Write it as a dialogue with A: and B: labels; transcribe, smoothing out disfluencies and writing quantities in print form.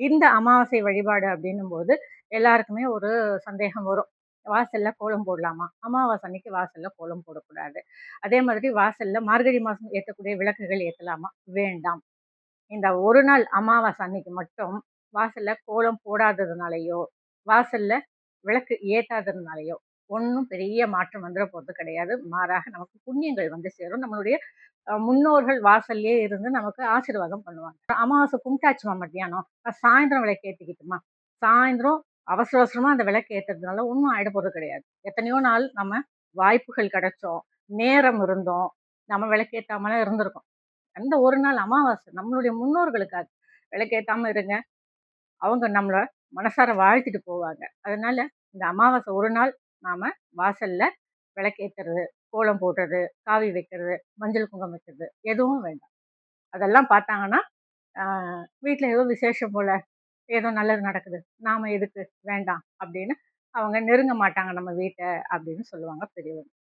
A: இந்த அமாவாசை வழிபாடு அப்படின்னும்போது எல்லாருக்குமே ஒரு சந்தேகம் வரும். வாசல்ல கோலம் போடலாமா? அமாவாசை அன்னைக்கு வாசல்ல கோலம் போடக்கூடாது. அதே மாதிரி வாசல்ல மார்கழி மாசம் ஏத்தக்கூடிய விளக்குகள் ஏத்தலாமா? வேண்டாம். இந்த ஒரு நாள் அமாவாசை அன்னைக்கு மட்டும் வாசல்ல கோலம் போடாததுனாலயோ, வாசல்ல விளக்கு ஏத்தாததுனாலயோ, ஒண்ணும் பெரிய மாற்றம் வந்துற போறது கிடையாது. மாறாக நமக்கு புண்ணியங்கள் வந்து சேரும். நம்மளுடைய முன்னோர்கள் வாசல்லயே இருந்து நமக்கு ஆசீர்வாதம் பண்ணுவாங்க. அமாவாசை கும்பிட்டாச்சுமா மத்தியானம், சாயந்தரம் விளக்கு ஏத்திக்கிட்டுமா? சாயந்தரம் அவசர அவசரமா அந்த விளக்கு ஏத்துறதுனால ஒண்ணும் ஆயிட போறது கிடையாது. எத்தனையோ நாள் நம்ம வாய்ப்புகள் கிடைச்சோம், நேரம் இருந்தோம், நம்ம விளக்கேத்தாமலாம் இருந்திருக்கோம். அந்த ஒரு நாள் அமாவாசை நம்மளுடைய முன்னோர்களுக்காக விளக்கேத்தாம இருங்க. அவங்க நம்மள மனசார வாழ்த்திட்டு போவாங்க. அதனால இந்த அமாவாசை ஒரு நாள் நாம வாசல்ல விளக்கேத்துறது, கோலம் போடுறது, காவி வைக்கிறது, மஞ்சள் குங்குமம் வைக்கிறது எதுவும் வேண்டாம். அதெல்லாம் பார்த்தாங்கன்னா, ஆ வீட்ல ஏதோ விசேஷம் போல, ஏதோ நல்லது நடக்குது. நாம எதுக்கு வேண்டாம் அப்படின்னு அவங்க நெருங்க மாட்டாங்க நம்ம வீட்ட அப்படின்னு சொல்லுவாங்க பெரியவங்க.